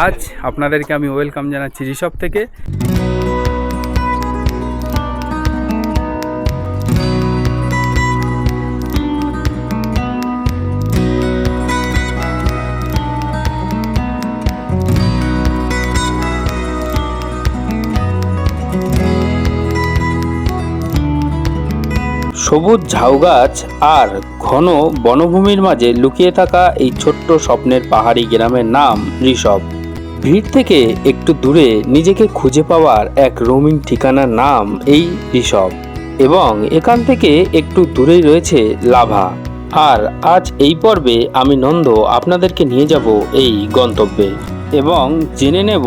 আজ আপনাদেরকে আমি ওয়েলকাম জানাচ্ছি ঋষভ থেকে। সবুজ ঝাউ গাছ আর ঘন বনভূমির মাঝে লুকিয়ে থাকা এই ছোট্ট স্বপ্নের পাহাড়ি গ্রামের নাম ঋষভ। ভিড় থেকে একটু দূরে নিজেকে খুঁজে পাওয়ার এক রোমিং ঠিকানার নাম এই ঋষভ, এবং এখান থেকে একটু দূরেই রয়েছে লাভা। আর আজ এই পর্বে আমি নন্দ আপনাদেরকে নিয়ে যাব এই গন্তব্যে এবং জেনে নেব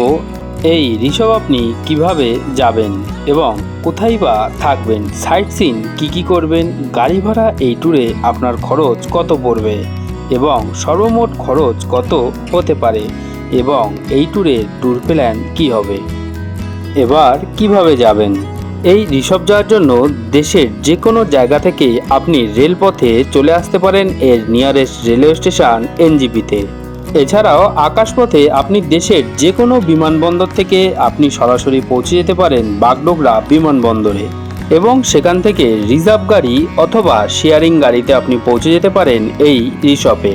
এই ঋষভ আপনি কিভাবে যাবেন এবং কোথায় বা থাকবেন, সাইট সিন কী করবেন, গাড়ি ভাড়া এই ট্যুরে আপনার খরচ কত পড়বে এবং সর্বমোট খরচ কত হতে পারে এবং এই ট্যুরের ট্যুর প্ল্যান কী হবে। এবার কিভাবে যাবেন। এই ঋষভ যাওয়ার জন্য দেশের যে কোনো জায়গা থেকে আপনি রেলপথে চলে আসতে পারেন এর নিয়ারেস্ট রেলওয়ে স্টেশন এনজিপিতে। এছাড়াও আকাশপথে আপনি দেশের যে কোনো বিমানবন্দর থেকে আপনি সরাসরি পৌঁছে যেতে পারেন বাগডোগরা বিমানবন্দরে এবং সেখান থেকে রিজার্ভ গাড়ি অথবা শেয়ারিং গাড়িতে আপনি পৌঁছে যেতে পারেন এই ঋষভে।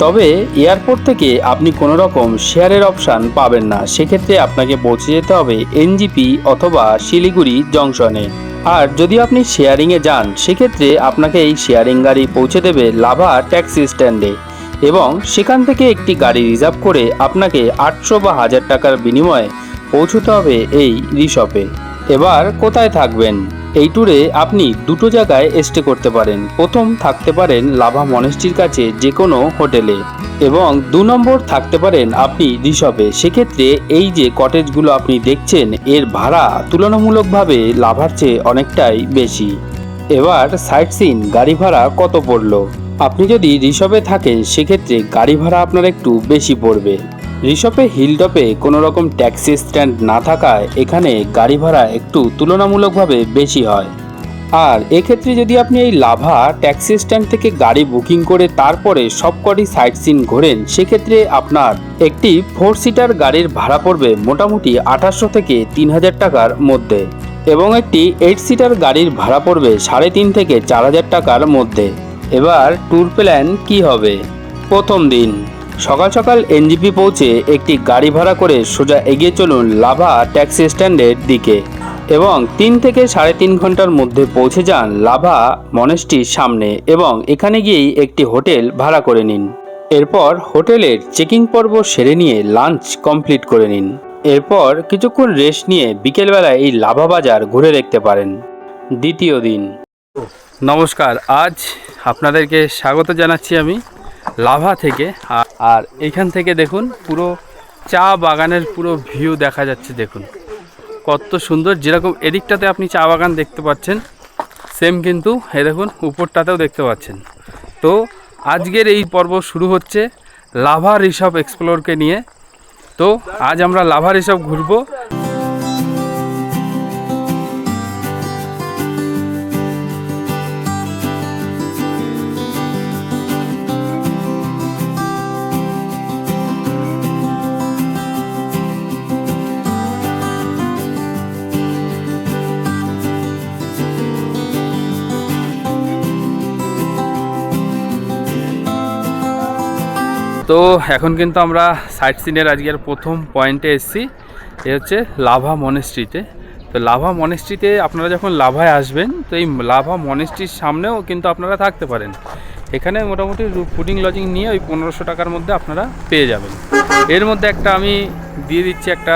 তবে এয়ারপোর্ট থেকে আপনি কোনো রকম শেয়ারের অপশান পাবেন না, সেক্ষেত্রে আপনাকে পৌঁছে যেতে হবে এনজিপি অথবা শিলিগুড়ি জংশনে। আর যদি আপনি শেয়ারিংয়ে যান সেক্ষেত্রে আপনাকে এই শেয়ারিং গাড়ি পৌঁছে দেবে লাভা ট্যাক্সি স্ট্যান্ডে এবং সেখান থেকে একটি গাড়ি রিজার্ভ করে আপনাকে 800 বা 1000 টাকার বিনিময়ে পৌঁছতে হবে এই ঋষভে। এবার কোথায় থাকবেন। এই ট্যুরে আপনি দুটো জায়গায় স্টে করতে পারেন। প্রথম থাকতে পারেন লাভা মনেস্ট্রির কাছে যে কোনো হোটেলে এবং 2 নম্বর থাকতে পারেন আপনি ঋষভে। সেক্ষেত্রে এই যে কটেজগুলো আপনি দেখছেন এর ভাড়া তুলনামূলকভাবে লাভার চেয়ে অনেকটাই বেশি। এবার সাইট সিন গাড়ি ভাড়া কত পড়লো। আপনি যদি ঋষভে থাকেন সেক্ষেত্রে গাড়ি ভাড়া আপনার একটু বেশি পড়বে। ঋষভে হিলটপে কোনো রকম ট্যাক্সি স্ট্যান্ড না থাকায় এখানে গাড়ি ভাড়া একটু তুলনামূলকভাবে বেশি হয়। আর এক্ষেত্রে যদি আপনি এই লাভা ট্যাক্সি স্ট্যান্ড থেকে গাড়ি বুকিং করে তারপরে সবকটি সাইট সিন ঘোরেন সেক্ষেত্রে আপনার একটি 4 সিটার গাড়ির ভাড়া পড়বে মোটামুটি 2800 থেকে 3000 টাকার মধ্যে এবং একটি 8 সিটার গাড়ির ভাড়া পড়বে 3.5 থেকে 4000 টাকার মধ্যে। এবার ট্যুর প্ল্যান কি হবে। প্রথম দিন সকাল সকাল এনজিপি পৌঁছে একটি গাড়ি ভাড়া করে সোজা এগিয়ে চলুন লাভা ট্যাক্সি স্ট্যান্ডের দিকে এবং 3 থেকে 3.5 ঘন্টার মধ্যে পৌঁছে যান লাভা মনেস্ট্রির সামনে এবং এখানে গিয়েই একটি হোটেল ভাড়া করে নিন। এরপর হোটেলের চেকিং পর্ব সেরে নিয়ে লাঞ্চ কমপ্লিট করে নিন। এরপর কিছুক্ষণ রেস্ট নিয়ে বিকেলবেলায় এই লাভা বাজার ঘুরে দেখতে পারেন। দ্বিতীয় দিন নমস্কার, আজ আপনাদেরকে স্বাগত জানাচ্ছি আমি লাভা থেকে। আর এখান থেকে দেখুন পুরো চা বাগানের পুরো ভিউ দেখা যাচ্ছে। দেখুন কত সুন্দর, যেরকম এদিকটাতে আপনি চা বাগান দেখতে পাচ্ছেন সেম কিন্তু দেখুন উপরটাতেও দেখতে পাচ্ছেন। তো আজকের এই পর্ব শুরু হচ্ছে লাভা ঋষভ এক্সপ্লোরকে নিয়ে। তো আজ আমরা লাভা ঋষভ ঘুরবো। তো এখন কিন্তু আমরা সাইট সিনের আজকের প্রথম পয়েন্টে এসেছি, এ হচ্ছে লাভা মনেস্ট্রিতে। তো লাভা মনেস্ট্রিতে আপনারা যখন লাভায় আসবেন তো এই লাভা মনেস্ট্রির সামনেও কিন্তু আপনারা থাকতে পারেন। এখানে মোটামুটি ফুডিং লজিং নিয়ে ওই 1500 টাকার মধ্যে আপনারা পেয়ে যাবেন। এর মধ্যে একটা আমি দিয়ে দিচ্ছি একটা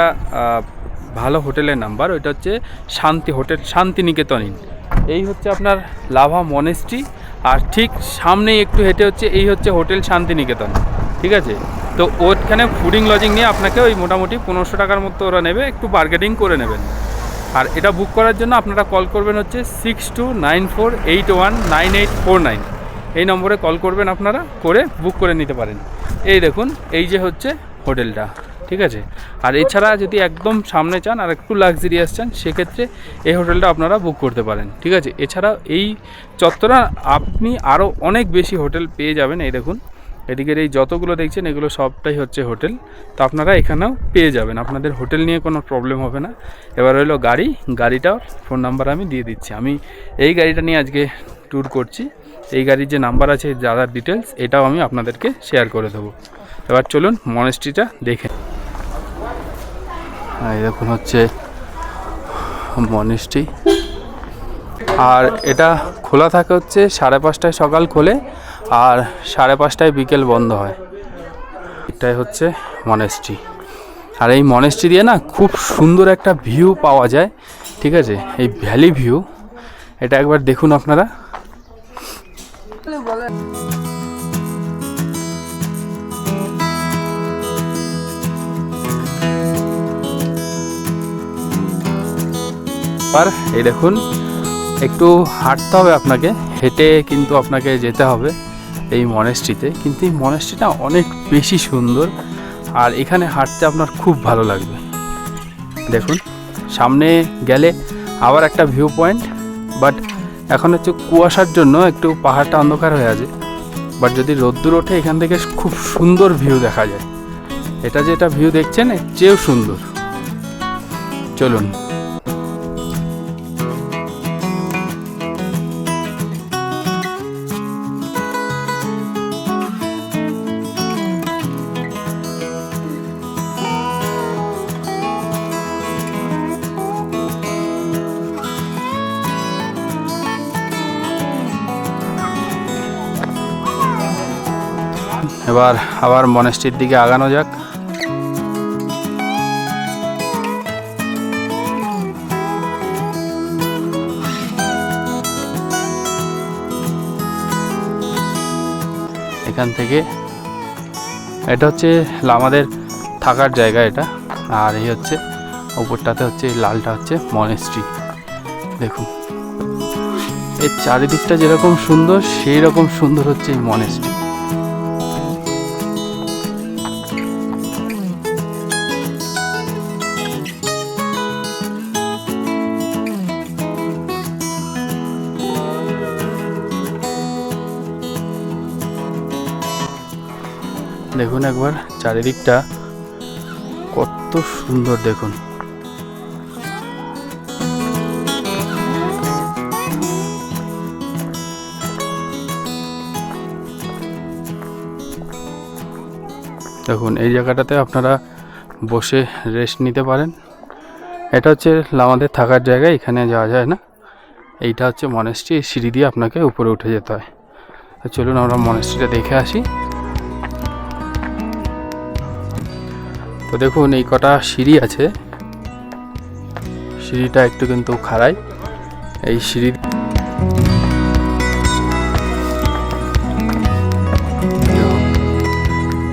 ভালো হোটেলের নাম্বার, ওইটা হচ্ছে শান্তি হোটেল, শান্তিনিকেতন ইন। এই হচ্ছে আপনার লাভা মনেস্ট্রি আর ঠিক সামনেই একটু হেঁটে হচ্ছে এই হচ্ছে হোটেল শান্তিনিকেতন, ঠিক আছে। তো ওখানে ফুডিং লজিং নিয়ে আপনাকে ওই মোটামুটি 1500 টাকার মতো ওরা নেবে, একটু বার্গেনিং করে নেবেন। আর এটা বুক করার জন্য আপনারা কল করবেন হচ্ছে 6294819849 এই নম্বরে কল করবেন, আপনারা করে বুক করে নিতে পারেন। এই দেখুন এই যে হচ্ছে হোটেলটা, ঠিক আছে। আর এছাড়া যদি একদম সামনে চান আর একটু লাক্সারিয়াস চান সেক্ষেত্রে এই হোটেলটা আপনারা বুক করতে পারেন, ঠিক আছে। এছাড়া এই চত্বরে আপনি আরও অনেক বেশি হোটেল পেয়ে যাবেন। এই দেখুন এদিকের এই যতগুলো দেখছেন এগুলো সবটাই হচ্ছে হোটেল। তো আপনারা এখানেও পেয়ে যাবেন, আপনাদের হোটেল নিয়ে কোনো প্রবলেম হবে না। এবার হলো গাড়িটার ফোন নাম্বার আমি দিয়ে দিচ্ছি। আমি এই গাড়িটা নিয়ে আজকে ট্যুর করছি। এই গাড়ির যে নাম্বার আছে, যাদের ডিটেলস, এটাও আমি আপনাদেরকে শেয়ার করে দেবো। এবার চলুন মনেস্ট্রিটা দেখে। এই দেখুন হচ্ছে মনেস্ট্রি, আর এটা খোলা থাকে হচ্ছে 5:30 সকাল খোলে আর 5:30 বিকেল বন্ধ হয়। এটাই হচ্ছে মনেস্ট্রি। আর এই মনেস্ট্রি দিয়ে না খুব সুন্দর একটা ভিউ পাওয়া যায়, ঠিক আছে, এই ভ্যালি ভিউ। এটা একবার দেখুন আপনারা। আর এই দেখুন, একটু হাঁটতে হবে আপনাকে, হেঁটে কিন্তু আপনাকে যেতে হবে এই মনেস্ট্রিতে। কিন্তু এই মনেস্ট্রিটা অনেক বেশি সুন্দর, আর এখানে হাঁটতে আপনার খুব ভালো লাগবে। দেখুন সামনে গেলে আবার একটা ভিউ পয়েন্ট, বাট এখন হচ্ছে কুয়াশার জন্য একটু পাহাড়টা অন্ধকার হয়ে আছে। বাট যদি রোদ্দুর ওঠে এখান থেকে খুব সুন্দর ভিউ দেখা যায়। এটা যেটা ভিউ দেখছেন এর চেয়েও সুন্দর। চলুন। এবার আবার মনেস্ট্রির দিকে আগানো যাক। এখান থেকে এটা হচ্ছে আমাদের থাকার জায়গা এটা, আর এই হচ্ছে উপরটাতে হচ্ছে লালটা হচ্ছে মনেস্ট্রি। দেখুন এর চারিদিকটা যেরকম সুন্দর সেই রকম সুন্দর হচ্ছে এই মনেস্ট্রি। দেখুন একবার চারিদিকটা কত সুন্দর দেখুন। দেখুন এই জায়গাটাতে আপনারা বসে রেস্ট নিতে পারেন। এটা হচ্ছে আমাদের থাকার জায়গা, এখানে যাওয়া যায় না। এইটা হচ্ছে মনেস্ট্রি, সিঁড়ি দিয়ে আপনাকে উপরে উঠে যেতে হয়। চলুন আমরা মনেস্ট্রিটা দেখে আসি। তো দেখুন এই কটা সিঁড়ি আছে, সিঁড়িটা একটু কিন্তু খাড়াই। এই সিঁড়ি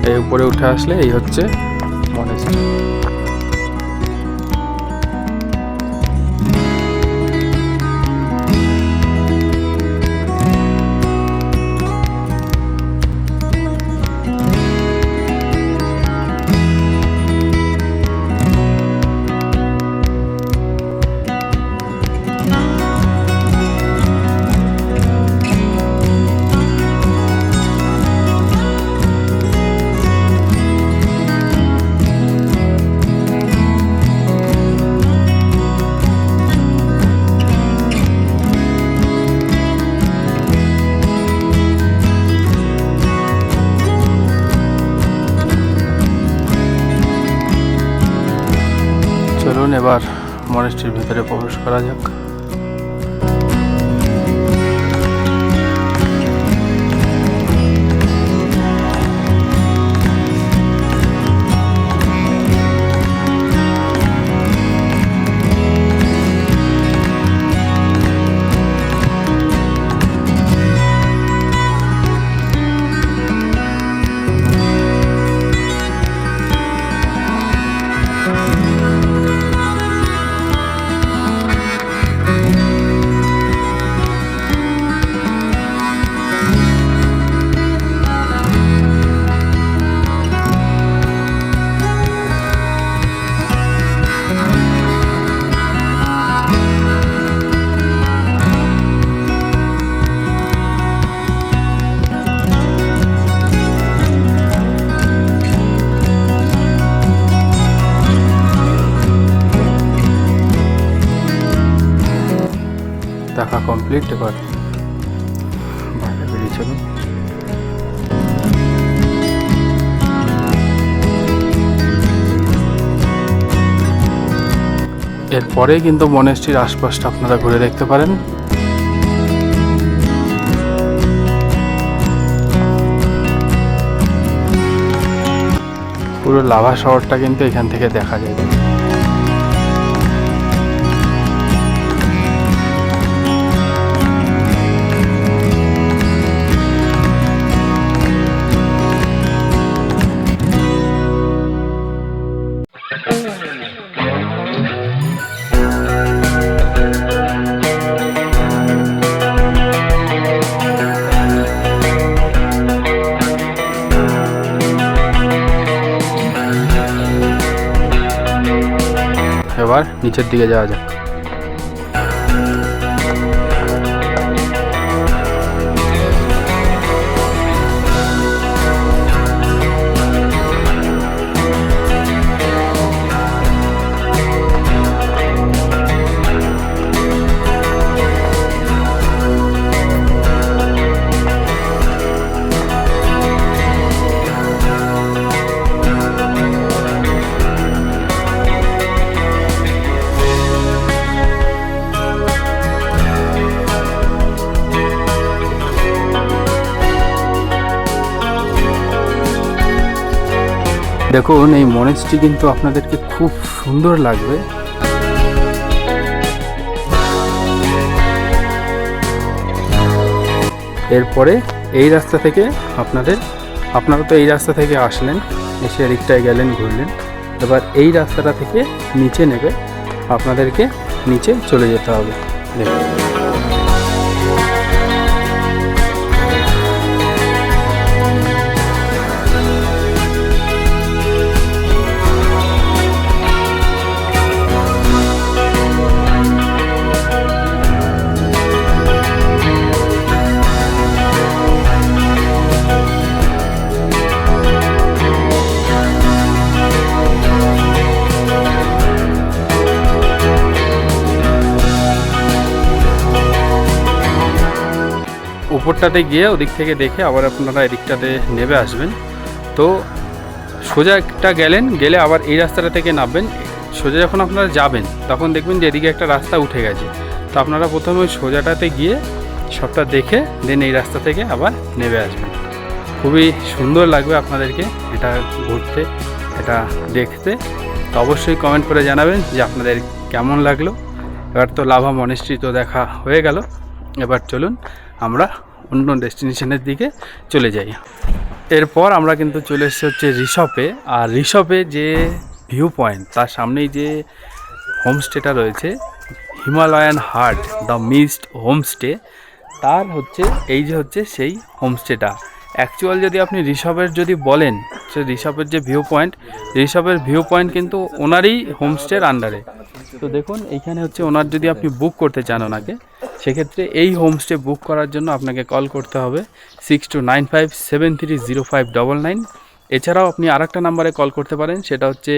এই উপরে উঠে আসলে এই হচ্ছে মনেস্ট্রি। চলুন এবার মনেস্ট্রির ভিতরে প্রবেশ করা যাক। দেখা কমপ্লিট। এবার বাইরে বেরিয়ে চলুন। এরপরে কিন্তু মনেস্ট্রির আশপাশটা আপনারা ঘুরে দেখতে পারেন। পুরো লাভা শহরটা কিন্তু এখান থেকে দেখা যায়। এবার নিচের দিকে যাওয়া যাক। দেখুন এই মনেস্ট্রি কিন্তু আপনাদেরকে খুব সুন্দর লাগবে। এরপরে এই রাস্তা থেকে আপনারা তো এই রাস্তা থেকে আসলেন, এসে এদিকটায় গেলেন, ঘুরলেন। এবার এই রাস্তাটা থেকে নিচে নেবে, আপনাদেরকে নিচে চলে যেতে হবে। দেখুন উপরটাতে গিয়ে ওদিক থেকে দেখে আবার আপনারা এদিকটাতে নেমে আসবেন। তো সোজা একটা গেলে আবার এই রাস্তাটা থেকে নামবেন। সোজা যখন আপনারা যাবেন তখন দেখবেন যে এদিকে একটা রাস্তা উঠে গেছে। তো আপনারা প্রথমে ওই সোজাটাতে গিয়ে সবটা দেখে দেন এই রাস্তা থেকে আবার নেমে আসবেন। খুবই সুন্দর লাগবে আপনাদেরকে এটা ঘুরতে, এটা দেখতে। তো অবশ্যই কমেন্ট করে জানাবেন যে আপনাদের কেমন লাগলো। এবার তো লাভা মনেস্ট্রি তো দেখা হয়ে গেল, এবার চলুন আমরা অন্য ডেস্টিনেশনের দিকে চলে যাই। এরপর আমরা কিন্তু চলে এসেছি হচ্ছে ঋষভে। আর ঋষভে যে ভিউ পয়েন্ট, তার সামনেই যে হোমস্টেটা রয়েছে, Himalayan heart the mist homestay, তার হচ্ছে এই যে হচ্ছে সেই হোমস্টেটা। অ্যাকচুয়াল যদি আপনি ঋষভের যদি বলেন, সে ঋষভের যে ঋষভের ভিউ পয়েন্ট কিন্তু ওনারই হোমস্টের আন্ডারে। তো দেখুন এইখানে হচ্ছে ওনার যদি আপনি বুক করতে চান ওনাকে, সেক্ষেত্রে এই হোমস্টে বুক করার জন্য আপনাকে কল করতে হবে 6295730599। এছাড়াও আপনি আরেকটা নাম্বারে কল করতে পারেন, সেটা হচ্ছে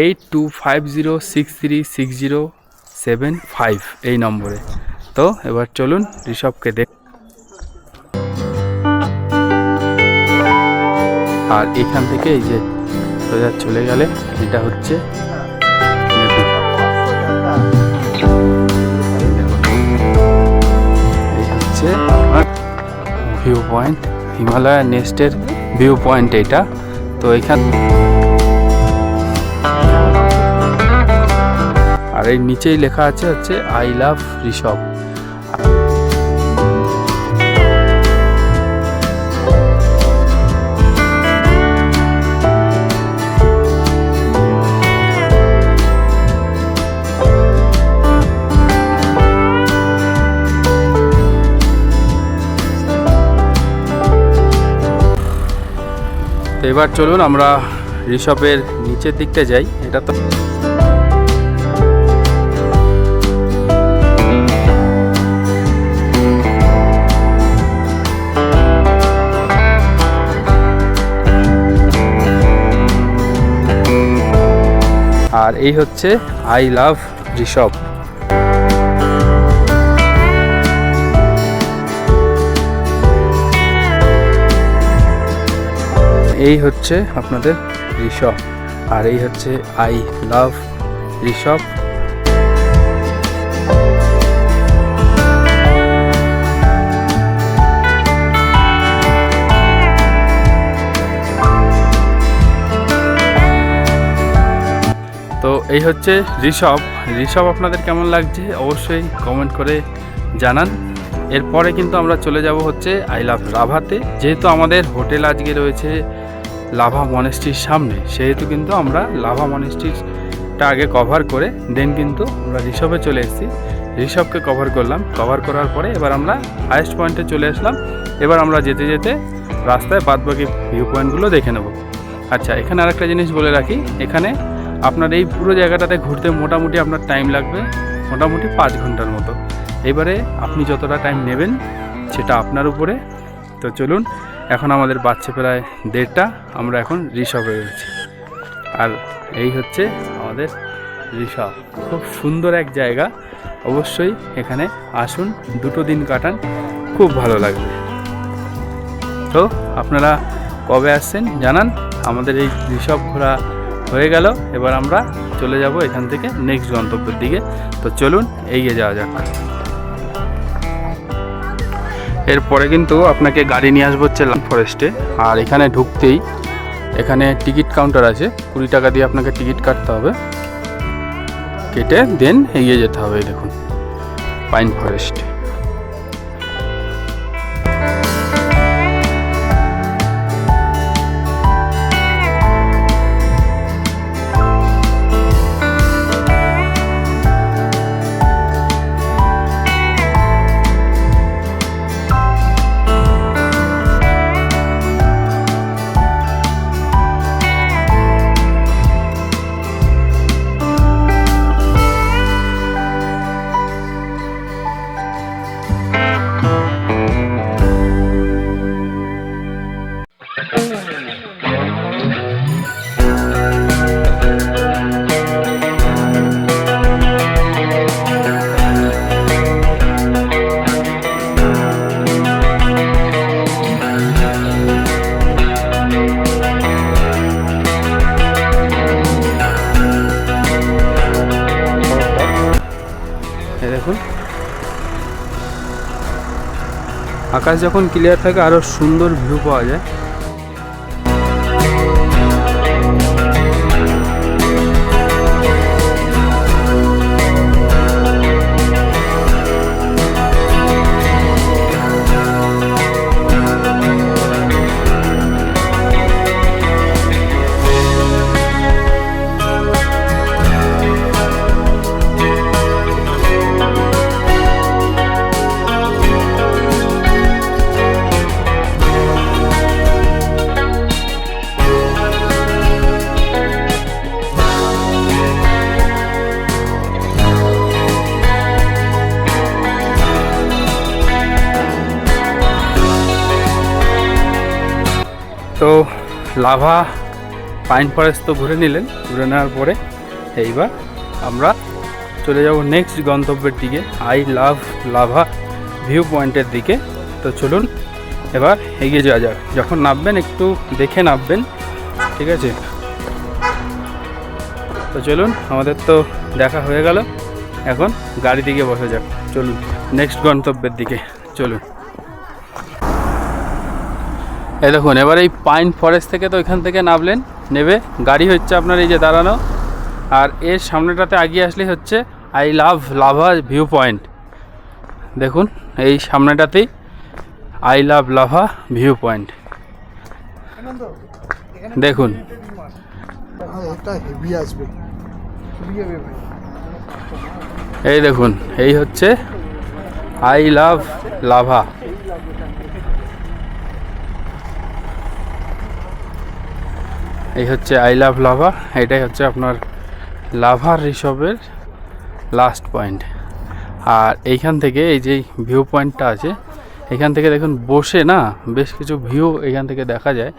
8250600775 এই নম্বরে। তো এবার চলুন ঋষভকে দেখ। আর এখান থেকে এই যে সোজা চলে গেলে এটা হচ্ছে ভিউ পয়েন্ট, হিমালয় নেস্টের ভিউ পয়েন্ট এটা। তো এখান আর এই নিচেই লেখা আছে হচ্ছে আই লাভ ঋষভ। তো এবার চলুন আমরা ঋষভের নিচের দিকটা যাই। এটা তো আর এই হচ্ছে আই লাভ ঋষভ। এই হচ্ছে আপনাদের রিসর্ট, আর এই হচ্ছে আই লাভ রিসর্ট। তো এই হচ্ছে ঋষভ আপনাদের কেমন লাগছে অবশ্যই কমেন্ট করে জানান। এরপরে কিন্তু আমরা চলে যাব হচ্ছে আই লাভ লাভাতে। যেহেতু আমাদের হোটেল আজকে রয়েছে লাভা মনেস্ট্রির সামনে, সেহেতু কিন্তু আমরা লাভা মনেস্ট্রিটা আগে কভার করে দেন কিন্তু আমরা ঋষভে চলে এসেছি। ঋষভকে কভার করলাম, কভার করার পরে এবার আমরা হাইয়েস্ট পয়েন্টে চলে আসলাম। এবার আমরা যেতে যেতে রাস্তায় বাদবাকি ভিউ পয়েন্টগুলো দেখে নেব। আচ্ছা, এখানে আরেকটা জিনিস বলে রাখি, এখানে আপনার এই পুরো জায়গাটাতে ঘুরতে মোটামুটি আপনার টাইম লাগবে মোটামুটি 5 ঘন্টার মতো। এবারে আপনি যতটা টাইম নেবেন সেটা আপনার উপরে। তো চলুন, এখন আমাদের বাচ্চা প্রায় 1:30, আমরা এখন ঋষভে রয়েছি। আর এই হচ্ছে আমাদের ঋষভ, খুব সুন্দর এক জায়গা, অবশ্যই এখানে আসুন, 2 দিন কাটান, খুব ভালো লাগবে। তো আপনারা কবে আসছেন জানান। আমাদের এই ঋষভ ঘোরা হয়ে গেল, এবার আমরা চলে যাব এখান থেকে নেক্সট গন্তব্যের দিকে। তো চলুন এগিয়ে যাওয়া যাক। এরপরে কিন্তু আপনাকে গাড়ি নিয়ে আসবো হচ্ছে লাম ফরেস্টে। আর এখানে ঢুকতেই এখানে টিকিট কাউন্টার আছে, 20 টাকা দিয়ে আপনাকে টিকিট কাটতে হবে, কেটে দেন এগিয়ে যেতে হবে। দেখুন পাইন ফরেস্ট। দেখুন আকাশ যখন ক্লিয়ার থাকে আরো সুন্দর ভিউ পাওয়া যায়। তো লাভা পাইন ফরেস্ট তো ঘুরে নিলেন, ঘুরে নেওয়ার পরে এইবার আমরা চলে যাব নেক্সট গন্তব্যের দিকে, আই লাভ লাভা ভিউ পয়েন্টের দিকে। তো চলুন এবার এগিয়ে যাওয়া যাক। যখন নামবেন একটু দেখে নামবেন, ঠিক আছে? তো চলুন, আমাদের তো দেখা হয়ে গেল, এখন গাড়ি দিকে বসে যাক। চলুন নেক্সট গন্তব্যের দিকে চলুন। এই দেখুন, এবার এই পাইন ফরেস্ট থেকে তো এখান থেকে নামলেন, নেবে গাড়ি হচ্ছে আপনার এই যে দাঁড়ানো, আর এর সামনেটাতে আগিয়ে আসলে হচ্ছে I love Lava view point. দেখুন এই সামনেটাতেই I love Lava view point. দেখুন এই দেখুন, এই হচ্ছে আই লাভ লাভা। এই হচ্ছে আই লাভ লাভা, এটাই হচ্ছে আপনার লাভার রিসর্টের লাস্ট পয়েন্ট। আর এইখান থেকে এই যে ভিউ পয়েন্টটা আছে, এখান থেকে দেখুন বসে না বেশ কিছু ভিউ এখান থেকে দেখা যায়।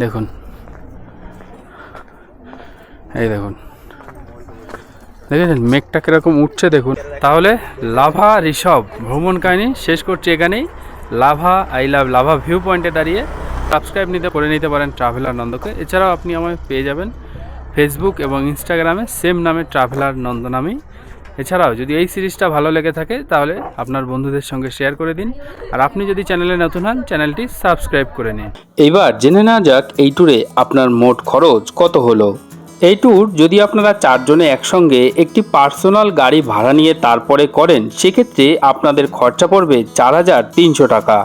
দেখুন এই দেখুন, দেখেছেন মেঘটা কীরকম উঠছে দেখুন। তাহলে লাভা রিসর্ট ভ্রমণ কাহিনী শেষ করছি এখানেই, lava I love Lava view পয়েন্টে দাঁড়িয়ে। সাবস্ক্রাইব করে নিতে পারেন ট্রাভেলার নন্দকে। এছাড়াও আপনি আমায় পেয়ে যাবেন ফেসবুক এবং ইনস্টাগ্রামে সেম নামে ট্রাভেলার নন্দ নামেই। এছাড়াও যদি এই সিরিজটা ভালো লেগে থাকে তাহলে আপনার বন্ধুদের সঙ্গে শেয়ার করে দিন, আর আপনি যদি চ্যানেলে নতুন হন চ্যানেলটি সাবস্ক্রাইব করে নিন। এবার জেনে নেওয়া যাক এই ট্যুরে আপনার মোট খরচ কত হলো। এই ট্যুর যদি আপনারা 4 জনে একসঙ্গে একটি পার্সোনাল গাড়ি ভাড়া নিয়ে তারপরে করেন, সেক্ষেত্রে আপনাদের খরচা পড়বে 4,300 টাকা।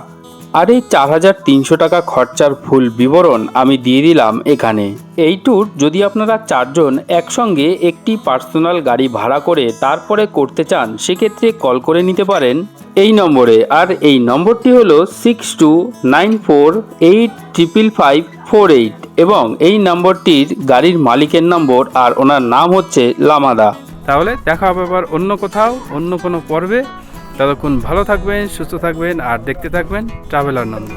আর এই 4,300 টাকা খরচার ফুল বিবরণ আমি দিয়ে দিলাম এখানে। এই ট্যুর যদি আপনারা 4 জন একসঙ্গে একটি পার্সোনাল গাড়ি ভাড়া করে তারপরে করতে চান, সেক্ষেত্রে কল করে নিতে পারেন এই নম্বরে। আর এই নম্বরটি হলো 6294855548 এবং এই নম্বরটির গাড়ির মালিকের নম্বর, আর ওনার নাম হচ্ছে লামাদা। তাহলে দেখা হবে আবার অন্য কোথাও অন্য কোনো পর্বে। ততক্ষণ ভালো থাকবেন, সুস্থ থাকবেন আর দেখতে থাকবেন ট্রাভেলার নন্দ।